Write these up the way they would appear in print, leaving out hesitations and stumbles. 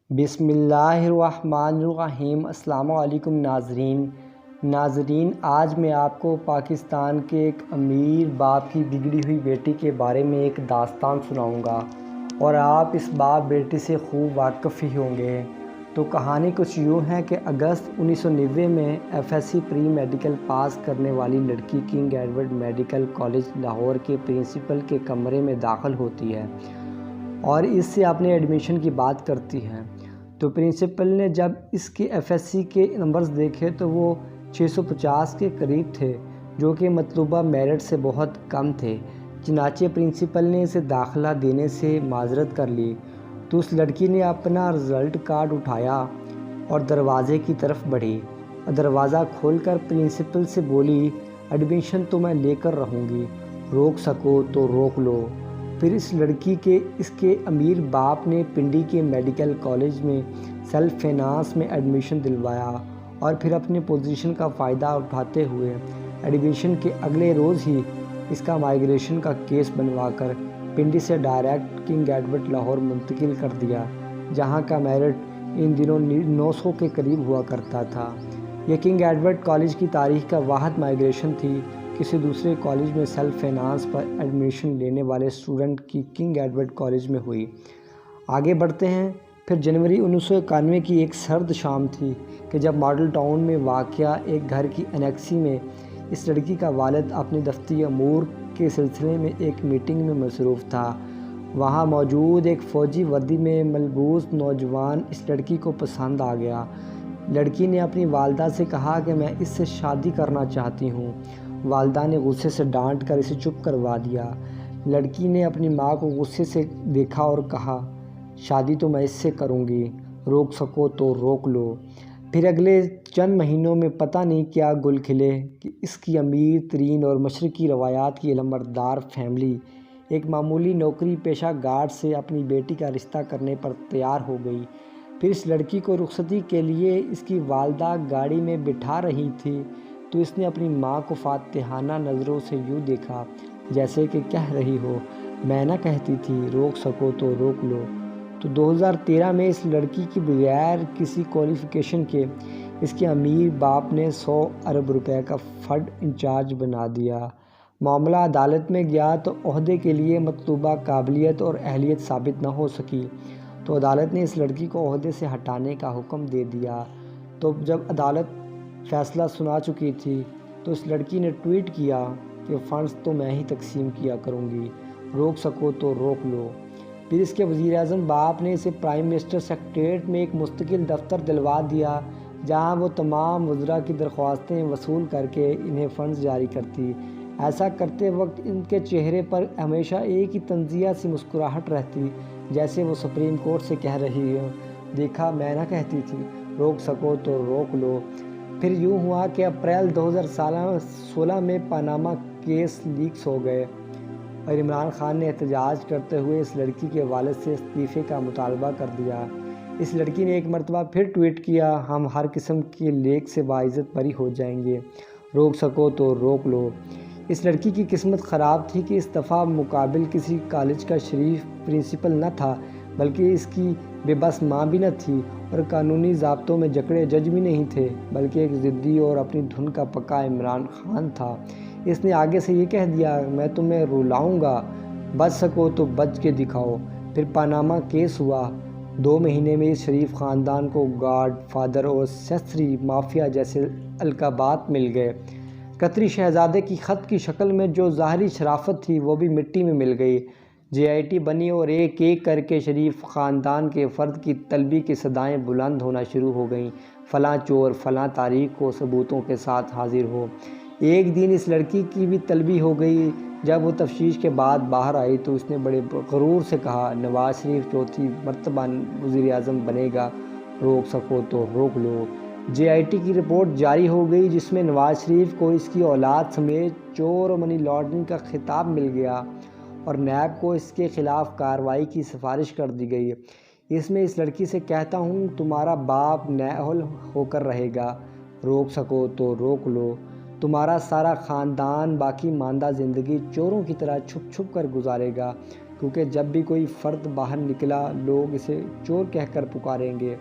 بسم اللہ الرحمن الرحیم۔ السلام علیکم ناظرین، آج میں آپ کو پاکستان کے ایک امیر باپ کی بگڑی ہوئی بیٹی کے بارے میں ایک داستان سناؤں گا اور آپ اس باپ بیٹی سے خوب واقف ہی ہوں گے۔ تو کہانی کچھ یوں ہے کہ اگست 1990 میں FSc پری میڈیکل پاس کرنے والی لڑکی king Edward medical college Lahore کے پرنسپل کے کمرے میں داخل ہوتی ہے اور اس سے اپنے ایڈمیشن کی بات کرتی ہے۔ تو پرنسپل نے جب اس کے FSc کے نمبرز دیکھے تو وہ 650 کے قریب تھے، جو کہ مطلوبہ میرٹ سے بہت کم تھے۔ چنانچہ پرنسپل نے اسے داخلہ دینے سے معذرت کر لی تو اس لڑکی نے اپنا رزلٹ کارڈ اٹھایا اور دروازے کی طرف بڑھی۔ دروازہ کھول کر پرنسپل سے بولی، ایڈمیشن تو میں لے کر رہوں گی، روک سکو تو روک لو۔ پھر اس لڑکی کے اس کے امیر باپ نے پنڈی کے میڈیکل کالج میں سیلف فائنانس میں ایڈمیشن دلوایا اور پھر اپنی پوزیشن کا فائدہ اٹھاتے ہوئے ایڈمیشن کے اگلے روز ہی اس کا مائیگریشن کا کیس بنوا کر پنڈی سے ڈائریکٹ کنگ ایڈورڈ لاہور منتقل کر دیا، جہاں کا میرٹ ان دنوں 900 کے قریب ہوا کرتا تھا۔ یہ کنگ ایڈورڈ کالج کی تاریخ کا واحد مائیگریشن تھی۔ کسی دوسرے کالج میں سیلف فائنانس پر ایڈمیشن لینے والے اسٹوڈنٹ کی کنگ ایڈورڈ کالج میں ہوئی۔ آگے بڑھتے ہیں۔ پھر جنوری 1991 کی ایک سرد شام تھی کہ جب ماڈل ٹاؤن میں واقع ایک گھر کی انیکسی میں اس لڑکی کا والد اپنے دفتری امور کے سلسلے میں ایک میٹنگ میں مصروف تھا۔ وہاں موجود ایک فوجی وردی میں ملبوس نوجوان اس لڑکی کو پسند آ گیا۔ لڑکی نے اپنی والدہ سے کہا کہ میں اس سے شادی کرنا چاہتی ہوں۔ والدہ نے غصے سے ڈانٹ کر اسے چپ کروا دیا۔ لڑکی نے اپنی ماں کو غصے سے دیکھا اور کہا، شادی تو میں اس سے کروں گی، روک سکو تو روک لو۔ پھر اگلے چند مہینوں میں پتہ نہیں کیا گل کھلے کہ اس کی امیر ترین اور مشرقی روایات کی علمبردار فیملی ایک معمولی نوکری پیشہ گارڈ سے اپنی بیٹی کا رشتہ کرنے پر تیار ہو گئی۔ پھر اس لڑکی کو رخصتی کے لیے اس کی والدہ گاڑی میں بٹھا رہی تھی تو اس نے اپنی ماں کو فاتحانہ نظروں سے یوں دیکھا جیسے کہ کہہ رہی ہو، میں نہ کہتی تھی روک سکو تو روک لو۔ تو 2013 میں اس لڑکی کی بغیر کسی کوالیفیکیشن کے اس کے امیر باپ نے 100 ارب روپے کا فنڈ انچارج بنا دیا۔ معاملہ عدالت میں گیا تو عہدے کے لیے مطلوبہ قابلیت اور اہلیت ثابت نہ ہو سکی تو عدالت نے اس لڑکی کو عہدے سے ہٹانے کا حکم دے دیا۔ تو جب عدالت فیصلہ سنا چکی تھی تو اس لڑکی نے ٹویٹ کیا کہ فنڈز تو میں ہی تقسیم کیا کروں گی، روک سکو تو روک لو۔ پھر اس کے وزیر اعظم باپ نے اسے پرائم منسٹر سیکریٹریٹ میں ایک مستقل دفتر دلوا دیا جہاں وہ تمام وزراء کی درخواستیں وصول کر کے انہیں فنڈز جاری کرتی۔ ایسا کرتے وقت ان کے چہرے پر ہمیشہ ایک ہی طنزیہ سی مسکراہٹ رہتی، جیسے وہ سپریم کورٹ سے کہہ رہی ہو، دیکھا میں نہ کہتی تھی، روک سکو تو روک لو۔ پھر یوں ہوا کہ اپریل 2016 میں پاناما کیس لیکس ہو گئے اور عمران خان نے احتجاج کرتے ہوئے اس لڑکی کے والد سے استعفے کا مطالبہ کر دیا۔ اس لڑکی نے ایک مرتبہ پھر ٹویٹ کیا، ہم ہر قسم کے لیک سے باعزت بری ہو جائیں گے، روک سکو تو روک لو۔ اس لڑکی کی قسمت خراب تھی کہ اس دفعہ مقابل کسی کالج کا شریف پرنسپل نہ تھا، بلکہ اس کی بے بس ماں بھی نہ تھی اور قانونی ضابطوں میں جکڑے جج بھی نہیں تھے، بلکہ ایک ضدی اور اپنی دھن کا پکا عمران خان تھا۔ اس نے آگے سے یہ کہہ دیا، میں تمہیں رلاؤں گا، بچ سکو تو بچ کے دکھاؤ۔ پھر پاناما کیس ہوا۔ 2 مہینے میں اس شریف خاندان کو گاڈ فادر اور سیسری مافیا جیسے القابات مل گئے۔ قطری شہزادے کی خط کی شکل میں جو ظاہری شرافت تھی وہ بھی مٹی میں مل گئی۔ JIT بنی اور ایک ایک کر کے شریف خاندان کے فرد کی طلبی کی صدائیں بلند ہونا شروع ہو گئیں، فلاں چور فلاں تاریخ کو ثبوتوں کے ساتھ حاضر ہو۔ ایک دن اس لڑکی کی بھی طلبی ہو گئی۔ جب وہ تفتیش کے بعد باہر آئی تو اس نے بڑے غرور سے کہا، نواز شریف چوتھی مرتبہ وزیر اعظم بنے گا، روک سکو تو روک لو۔ JIT کی رپورٹ جاری ہو گئی جس میں نواز شریف کو اس کی اولاد سمیت چور اور منی لانڈرنگ کا خطاب مل گیا اور نیب کو اس کے خلاف کارروائی کی سفارش کر دی گئی۔ اس میں اس لڑکی سے کہتا ہوں تمہارا باپ نااہل ہو کر رہے گا، روک سکو تو روک لو۔ تمہارا سارا خاندان باقی ماندہ زندگی چوروں کی طرح چھپ چھپ کر گزارے گا۔ کیونکہ جب بھی کوئی فرد باہر نکلا لوگ اسے چور کہہ کر پکاریں گے۔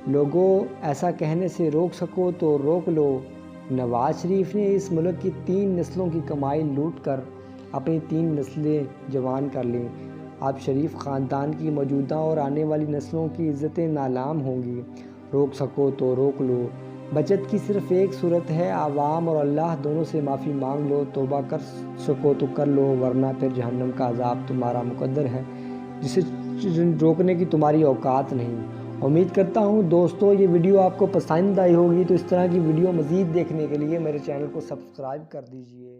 لوگوں ایسا کہنے سے روک سکو تو روک لو۔ نواز شریف نے اس ملک کی 3 نسلوں کی کمائی لوٹ کر اپنی 3 نسلیں جوان کر لیں۔ اب شریف خاندان کی موجودہ اور آنے والی نسلوں کی عزتیں نالام ہوں گی۔ روک سکو تو روک لو۔ بچت کی صرف ایک صورت ہے، عوام اور اللہ دونوں سے معافی مانگ لو۔ توبہ کر سکو تو کر لو، ورنہ پھر جہنم کا عذاب تمہارا مقدر ہے، جسے روکنے کی تمہاری اوقات نہیں۔ امید کرتا ہوں دوستو یہ ویڈیو آپ کو پسند آئی ہوگی، تو اس طرح کی ویڈیو مزید دیکھنے کے لیے میرے چینل کو سبسکرائب کر دیجئے۔